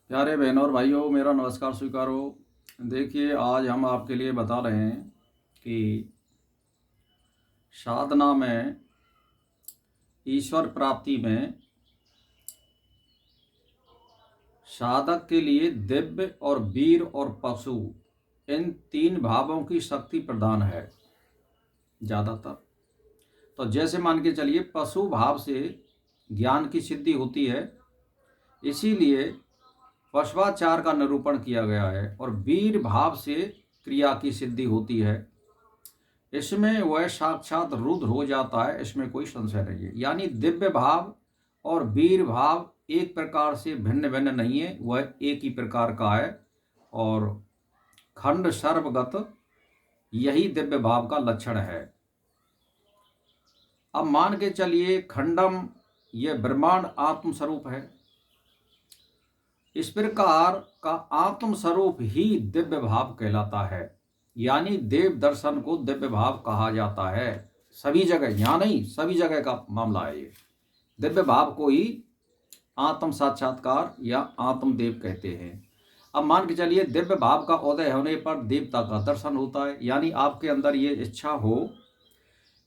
प्यारे बहनों और भाइयों, मेरा नमस्कार स्वीकारो। देखिए, आज हम आपके लिए बता रहे हैं कि साधना में, ईश्वर प्राप्ति में साधक के लिए दिव्य और वीर और पशु, इन तीन भावों की शक्ति प्रधान है ज़्यादातर। तो जैसे मान के चलिए, पशु भाव से ज्ञान की सिद्धि होती है, इसीलिए पशुवाचार का निरूपण किया गया है। और वीर भाव से क्रिया की सिद्धि होती है, इसमें वह साक्षात रुद्र हो जाता है, इसमें कोई संशय नहीं है। यानी दिव्य भाव और वीर भाव एक प्रकार से भिन्न भिन्न नहीं है, वह एक ही प्रकार का है। और खंड सर्वगत, यही दिव्य भाव का लक्षण है। अब मान के चलिए, खंडम, यह ब्रह्मांड आत्म स्वरूप है। इस प्रकार का आत्म स्वरूप ही दिव्य भाव कहलाता है। यानी देव दर्शन को दिव्य भाव कहा जाता है। सभी जगह, यहाँ नहीं, सभी जगह का मामला है ये। दिव्य भाव को ही आत्म साक्षात्कार या आत्मदेव कहते हैं। अब मान के चलिए, दिव्य भाव का उदय होने पर देवता का दर्शन होता है। यानी आपके अंदर ये इच्छा हो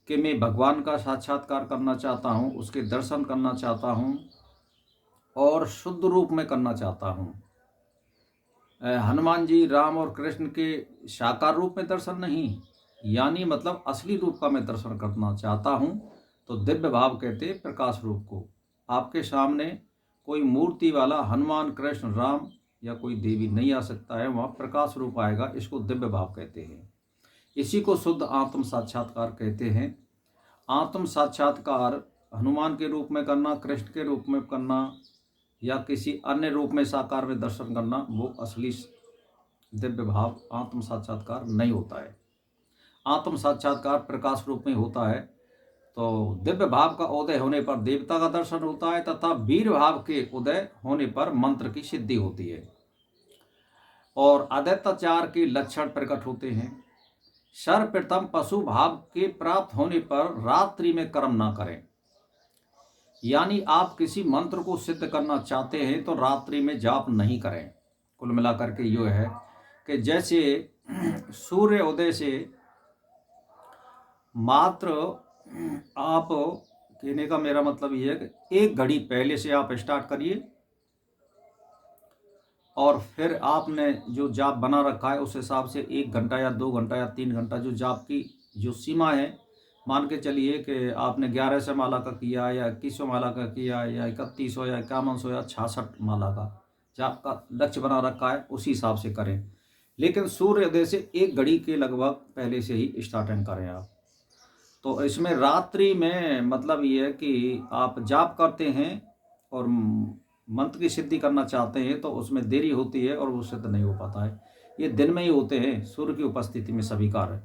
कि मैं भगवान का साक्षात्कार करना चाहता हूँ, उसके दर्शन करना चाहता हूँ और शुद्ध रूप में करना चाहता हूँ। हनुमान जी, राम और कृष्ण के साकार रूप में दर्शन नहीं, यानी मतलब असली रूप का मैं दर्शन करना चाहता हूँ, तो दिव्य भाव कहते हैं प्रकाश रूप को। आपके सामने कोई मूर्ति वाला हनुमान, कृष्ण, राम या कोई देवी नहीं आ सकता है, वहाँ प्रकाश रूप आएगा, इसको दिव्य भाव कहते हैं। इसी को शुद्ध आत्म साक्षात्कार कहते हैं। आत्म साक्षात्कार हनुमान के रूप में करना, कृष्ण के रूप में करना या किसी अन्य रूप में साकार में दर्शन करना, वो असली दिव्य भाव आत्म साक्षात्कार नहीं होता है। आत्म साक्षात्कार प्रकाश रूप में होता है। तो दिव्य भाव का उदय होने पर देवता का दर्शन होता है, तथा वीर भाव के उदय होने पर मंत्र की सिद्धि होती है और अदैत्याचार के लक्षण प्रकट होते हैं। सर्वप्रथम पशु भाव के प्राप्त होने पर रात्रि में कर्म ना करें। यानी आप किसी मंत्र को सिद्ध करना चाहते हैं तो रात्रि में जाप नहीं करें। कुल मिलाकर के ये है कि जैसे सूर्य उदय से मात्र, आप कहने का मेरा मतलब ये है कि एक घड़ी पहले से आप स्टार्ट करिए और फिर आपने जो जाप बना रखा है उस हिसाब से 1 घंटा या 2 घंटा या 3 घंटा जो जाप की जो सीमा है, मान के चलिए कि आपने 1100 माला का किया या 2100 माला का किया या 3100 या 5100 या 66 माला का जाप का लक्ष्य बना रखा है, उसी हिसाब से करें। लेकिन सूर्योदय से 1 घड़ी के लगभग पहले से ही स्टार्टिंग करें आप। तो इसमें रात्रि में मतलब ये है कि आप जाप करते हैं और मंत्र की सिद्धि करना चाहते हैं तो उसमें देरी होती है और वो सिद्ध नहीं हो पाता है। ये दिन में ही होते हैं, सूर्य की उपस्थिति में सभी कार्य।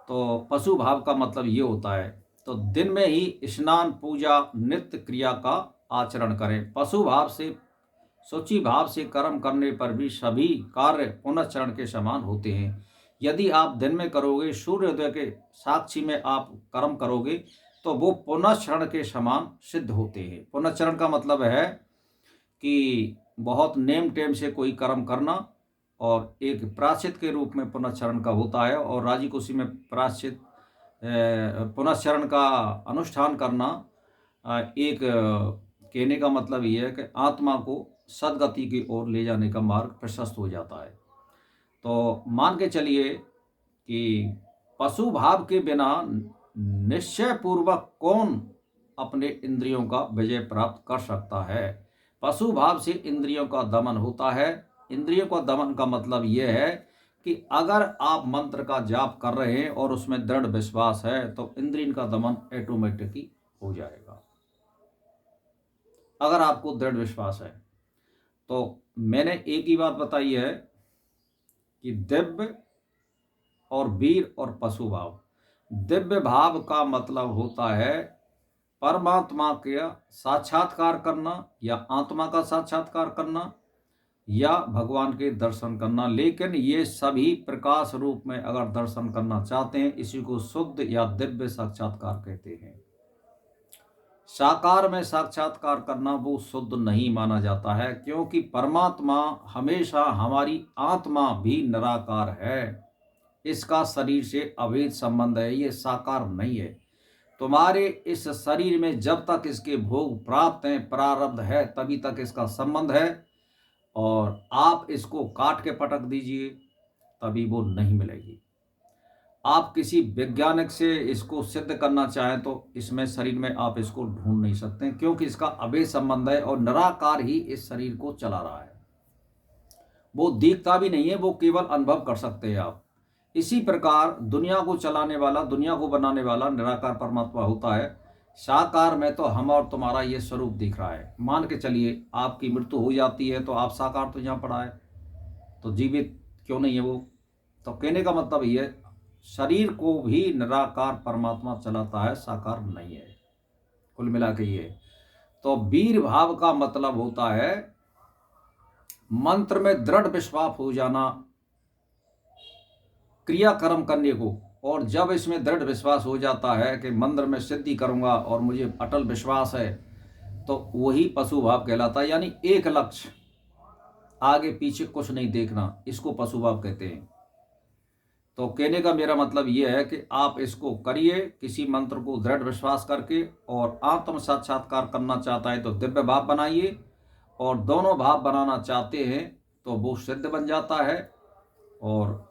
तो पशु भाव का मतलब ये होता है, तो दिन में ही स्नान, पूजा, नित्य क्रिया का आचरण करें। पशु भाव से, शुचि भाव से कर्म करने पर भी सभी कार्य पुनश्चरण के समान होते हैं। यदि आप दिन में करोगे, सूर्योदय के साक्षी में आप कर्म करोगे, तो वो पुनश्चरण के समान सिद्ध होते हैं। पुनश्चरण का मतलब है कि बहुत नेम टेम से कोई कर्म करना और एक प्रायश्चित के रूप में पुनश्चरण का होता है। और राजी खुशी में प्रायश्चित पुनश्चरण का अनुष्ठान करना, एक कहने का मतलब ये है कि आत्मा को सदगति की ओर ले जाने का मार्ग प्रशस्त हो जाता है। तो मान के चलिए कि पशु भाव के बिना निश्चय पूर्वक कौन अपने इंद्रियों का विजय प्राप्त कर सकता है। पशु भाव से इंद्रियों का दमन होता है। इंद्रियों का दमन का मतलब यह है कि अगर आप मंत्र का जाप कर रहे हैं और उसमें दृढ़ विश्वास है तो इंद्रियों का दमन ऑटोमेटिकली हो जाएगा, अगर आपको दृढ़ विश्वास है। तो मैंने एक ही बात बताई है कि दिव्य और वीर और पशु भाव। दिव्य भाव का मतलब होता है परमात्मा का साक्षात्कार करना या आत्मा का साक्षात्कार करना या भगवान के दर्शन करना। लेकिन ये सभी प्रकाश रूप में अगर दर्शन करना चाहते हैं, इसी को शुद्ध या दिव्य साक्षात्कार कहते हैं। साकार में साक्षात्कार करना वो शुद्ध नहीं माना जाता है, क्योंकि परमात्मा हमेशा हमारी आत्मा भी निराकार है। इसका शरीर से अभेद संबंध है, ये साकार नहीं है। तुम्हारे इस शरीर में जब तक इसके भोग प्राप्त हैं, प्रारब्ध है, तभी तक इसका संबंध है। और आप इसको काट के पटक दीजिए, तभी वो नहीं मिलेगी। आप किसी वैज्ञानिक से इसको सिद्ध करना चाहें तो इसमें शरीर में आप इसको ढूंढ नहीं सकते, क्योंकि इसका अभेद संबंध है और निराकार ही इस शरीर को चला रहा है। वो दिखता भी नहीं है, वो केवल अनुभव कर सकते हैं आप। इसी प्रकार दुनिया को चलाने वाला, दुनिया को बनाने वाला निराकार परमात्मा होता है। साकार में तो हम और तुम्हारा ये स्वरूप दिख रहा है। मान के चलिए आपकी मृत्यु हो जाती है तो आप साकार तो यहाँ पड़ा है, तो जीवित क्यों नहीं है वो? तो कहने का मतलब ये, शरीर को भी निराकार परमात्मा चलाता है, साकार नहीं है। कुल मिला के ये तो वीर भाव का मतलब होता है मंत्र में दृढ़ विश्वास हो जाना, क्रिया कर्म करने को। और जब इसमें दृढ़ विश्वास हो जाता है कि मंत्र में सिद्धि करूंगा और मुझे अटल विश्वास है, तो वही पशु भाव कहलाता है। यानी एक लक्ष्य, आगे पीछे कुछ नहीं देखना, इसको पशु भाव कहते हैं। तो कहने का मेरा मतलब ये है कि आप इसको करिए, किसी मंत्र को दृढ़ विश्वास करके। और आत्म साक्षात्कार करना चाहता है तो दिव्य भाव बनाइए, और दोनों भाव बनाना चाहते हैं तो वो सिद्ध बन जाता है और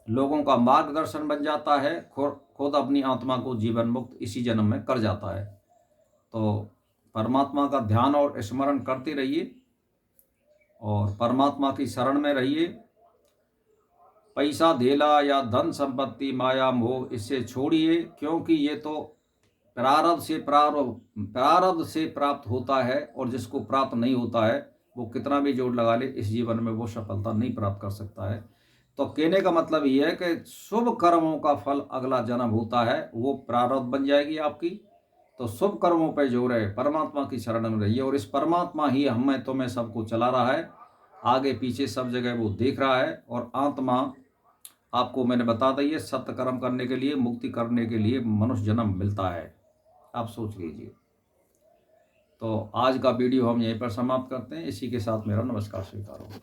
लोगों का मार्गदर्शन बन जाता है। खुद अपनी आत्मा को जीवन मुक्त इसी जन्म में कर जाता है। तो परमात्मा का ध्यान और स्मरण करते रहिए और परमात्मा की शरण में रहिए। पैसा धेला या धन संपत्ति माया मोह, इससे छोड़िए, क्योंकि ये तो प्रारब्ध से प्राप्त होता है। और जिसको प्राप्त नहीं होता है वो कितना भी जोर लगा ले, इस जीवन में वो सफलता नहीं प्राप्त कर सकता है। तो कहने का मतलब ये है कि शुभ कर्मों का फल अगला जन्म होता है, वो प्रारब्ध बन जाएगी आपकी। तो शुभ कर्मों पर जोर है, परमात्मा की शरण में रहिए। और इस परमात्मा ही हमें तुम्हें सबको चला रहा है, आगे पीछे सब जगह वो देख रहा है। और आत्मा आपको मैंने बता दी है, सत्य कर्म करने के लिए, मुक्ति करने के लिए मनुष्य जन्म मिलता है। आप सोच लीजिए। तो आज का वीडियो हम यहीं पर समाप्त करते हैं। इसी के साथ मेरा नमस्कार स्वीकार हो।